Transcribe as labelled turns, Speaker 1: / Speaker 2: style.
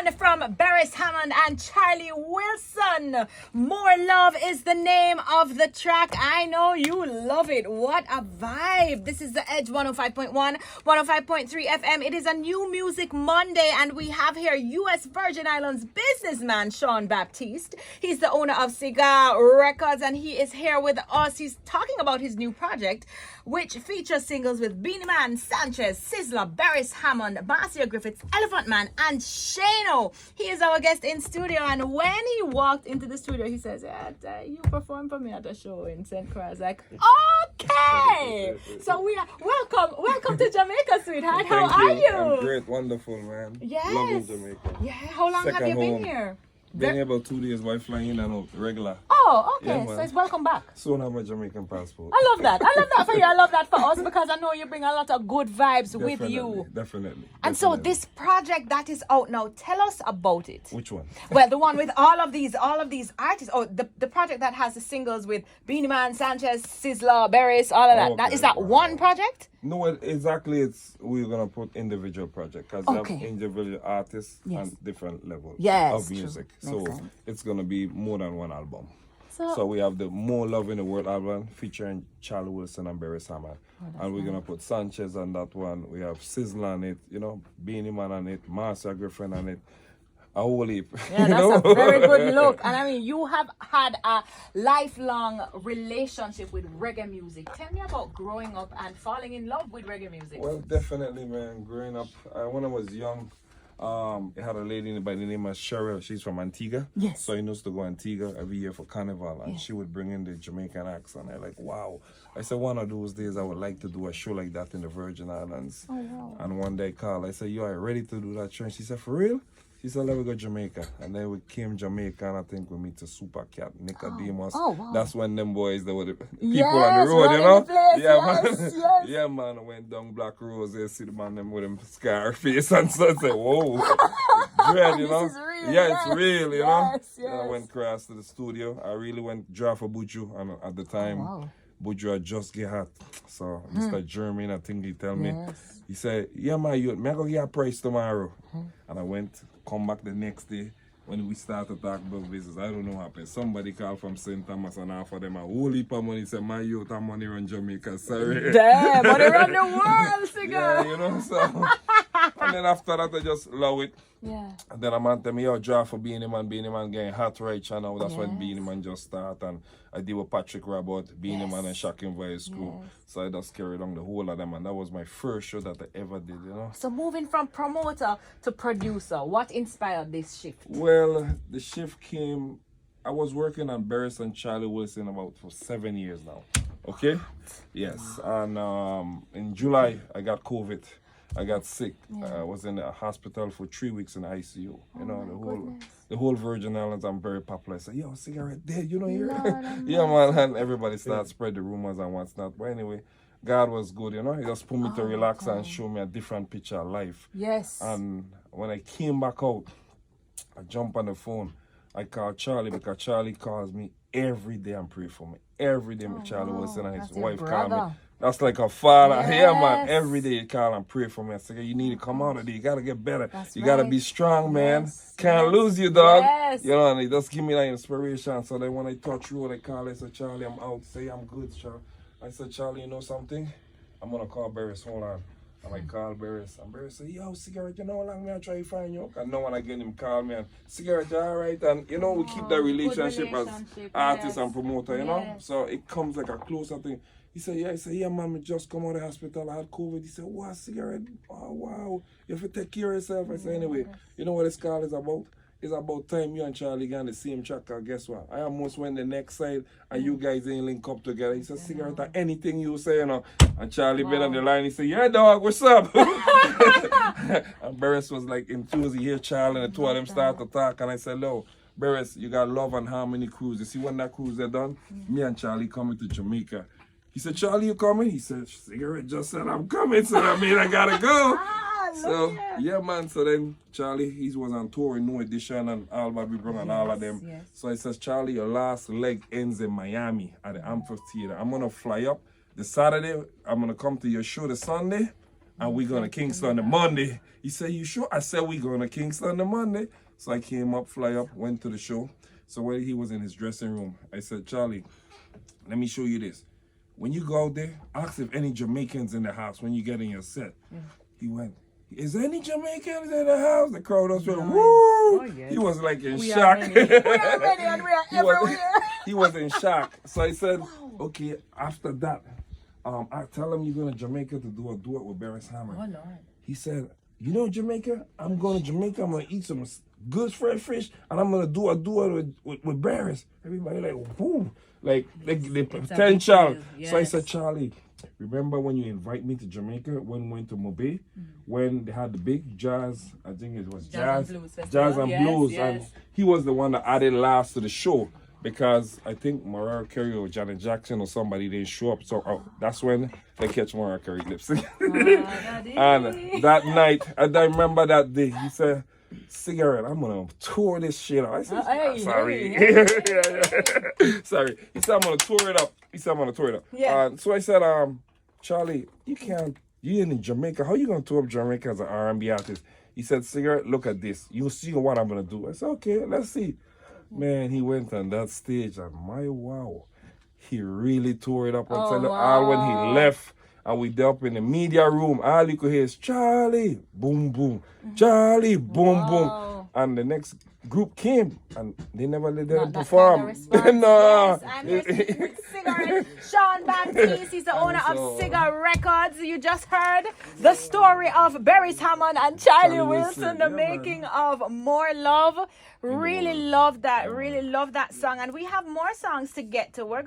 Speaker 1: one from Barris Hammond and Charlie Wilson. More Love is the name of the track. I know you love it. What a vibe. This is The Edge 105.1, 105.3 FM. It is a new music Monday, and we have here U.S. Virgin Islands businessman Sean Baptiste. He's the owner of Ciga Records, and he is here with us. He's talking about his new project, which features singles with Beenie Man, Sanchez, Sizzla, Barris Hammond, Marcia Griffiths, Elephant Man, and Shano. He is our guest in studio, and when he walked into the studio, he says, yeah, you performed for me at a show in St. Croix. Like, okay. So we are welcome to Jamaica, sweetheart. How are you?
Speaker 2: I'm great, wonderful, man.
Speaker 1: Yes.
Speaker 2: Loving Jamaica.
Speaker 1: Yeah. How long have you been here?
Speaker 2: Been here about 2 days by flying in and out, regular.
Speaker 1: Oh, okay.
Speaker 2: Yeah,
Speaker 1: so it's welcome back.
Speaker 2: Soon have my Jamaican passport.
Speaker 1: I love that. I love that for you. I love that for us because I know you bring a lot of good vibes with you.
Speaker 2: Definitely.
Speaker 1: And so this project that is out now, tell us about it.
Speaker 2: Which one?
Speaker 1: Well, the one with all of these artists. Oh, the project that has the singles with Beenie Man, Sanchez, Sizzla, Barris, all of that.
Speaker 2: Okay.
Speaker 1: Is that one project?
Speaker 2: No, exactly. We're gonna put individual project because we have individual artists and different levels of music. So it's gonna be more than one album. So we have the More Love in the World album featuring Charlie Wilson and Barris Hammond. And we're gonna put Sanchez on that one. We have Sizzla on it, Beenie Man on it, Marcia Griffin on it. A whole heap.
Speaker 1: Yeah, that's a very good look. And I mean, you have had a lifelong relationship with reggae music. Tell me about growing up and falling in love with reggae music.
Speaker 2: Well, definitely, man. Growing up, when I was young, I had a lady by the name of Cheryl. She's from Antigua.
Speaker 1: Yes.
Speaker 2: So I used to go to Antigua every year for Carnival, and she would bring in the Jamaican acts, and I'm like, wow. I said, one of those days I would like to do a show like that in the Virgin Islands. Oh, wow. And one day I called, I said, you are ready to do that show? And she said, for real? She said, let me go to Jamaica. And then we came Jamaica, and I think we meet the Super Cat, Nicodemus.
Speaker 1: Oh, wow.
Speaker 2: That's when them boys, they were the people on the road, man. Yeah, man. I went down Black Rose, they see the man them with them scar face, and so I said, whoa. Dread,
Speaker 1: This is real,
Speaker 2: it's real, you know?
Speaker 1: Yes.
Speaker 2: Then I went across to the studio. I really went draw for Buju, and at the time, Buju had just get hot. So Mr. Jermaine, I think he tell me, he said, yeah, man, I go get a price tomorrow. And I went, come back the next day. When we start to talk about business, I don't know what happened. Somebody called from St. Thomas and offered them a whole heap of money. Said, my youth, that money run Jamaica, sorry.
Speaker 1: Damn, money run the world, Ciga.
Speaker 2: Yeah, so. And then after that, I just love it.
Speaker 1: Yeah.
Speaker 2: And then a man tell me, yo, draw for Beenie Man getting hot right now. That's when Beenie Man just start. And I did with Patrick Rabot, Beenie Man and Shocking Voice Crew. So I just carried on the whole of them. And that was my first show that I ever did,
Speaker 1: So moving from promoter to producer, what inspired this shift?
Speaker 2: Well, the shift came, I was working on Barris and Charlie Wilson for 7 years now. Okay? Yes. And in July, I got COVID. I got sick. I was in the hospital for 3 weeks in the ICU. The whole Virgin Islands, I'm very popular. I said, yo, cigarette dead, here? Yeah, man. And everybody started spread the rumors and what's not. But anyway, God was good, He just put me to relax and show me a different picture of life.
Speaker 1: Yes.
Speaker 2: And when I came back out, I jumped on the phone. I called Charlie because Charlie calls me every day and pray for me. Every day, Charlie Wilson and his wife call me. That's like a father. Yeah, man. Every day you call and pray for me. I say, you need to come out of there. You got to get better. You got to be strong, man. Can't lose you, dog. And he just give me that inspiration. So then when I touch road, I call, I say, Charlie, I'm out. Say, I'm good, Charlie. I said, Charlie, you know something? I'm going to call Barris. Hold on. And I call Barris. And Barris said, yo, cigarette, you know how long I try to find you? And no one again him call me and cigarette, all right? And we keep that relationship as artist and promoter, So it comes like a closer thing. He said, yeah, man, I just come out of the hospital. I had COVID. He said, what, cigarette? Oh, wow. You have to take care of yourself. I said, anyway, you know what this call is about? It's about time you and Charlie get on the same track. Guess what? I almost went the next side and you guys ain't link up together. He said, cigarette, anything you say, And Charlie been on the line. He said, yeah, dog, what's up? And Barris was like enthused. He hear Charlie and the two of them start to talk. And I said, no, Barris, you got Love and Harmony cruise. You see when that cruise is done? Me and Charlie coming to Jamaica. He said, Charlie, you coming? He said, cigarette just said I'm coming. So that means I gotta go. So, yeah, man. So then Charlie, he was on tour in New Edition and Al Bobby Brown and all of them. So I says, Charlie, your last leg ends in Miami at the Amphitheater. I'm going to fly up the Saturday. I'm going to come to your show the Sunday. and we going to Kingston the Monday. He said, you sure? I said, we going to Kingston the Monday. So I came up, fly up, went to the show. So when he was in his dressing room, I said, Charlie, let me show you this. When you go out there, ask if any Jamaicans in the house when you get in your set. Yeah. He went, is there any Jamaicans in the house? The crowd was like, woo! Oh, yes. He was like in shock.
Speaker 1: We are ready and we are everywhere.
Speaker 2: He was in shock. So I said, okay, after that, I tell him you're going to Jamaica to do a duet with Barris Hammer.
Speaker 1: Oh, Lord.
Speaker 2: He said, you know Jamaica? I'm going to Jamaica. I'm going to eat some good fresh fish, and I'm going to do a duet with Barris. Everybody like, whoo. Like, the potential. Yes. So I said, Charlie, remember when you invite me to Jamaica when we went to Mobe? When they had the big jazz, I think it was jazz and blues. Yes. And he was the one that added laughs to the show. Because I think Mariah Carey or Janet Jackson or somebody didn't show up. So that's when they catch Mariah Carey lip sync. And that night, and I remember that day, he said, Cigarette, I'm going to tour this shit out. I said, sorry. Sorry. He said, I'm going to tour it up. Yeah. So I said, Charlie, you in Jamaica. How you going to tour up Jamaica as an R&B artist? He said, Cigarette, look at this. You'll see what I'm going to do. I said, okay, let's see. Man, he went on that stage and he really tore it up until when he left and we up in the media room, all you could hear is Charlie, boom, boom, Charlie, boom, boom. And the next group came and they never let them perform.
Speaker 1: No. Yes, I'm here with Ciga. Sean Baptiste, he's the owner of Ciga Records. You just heard the story of Barris Hammond and Charlie Wilson, the making of More Love. Really love that. Really love that song. And we have more songs to get to. We're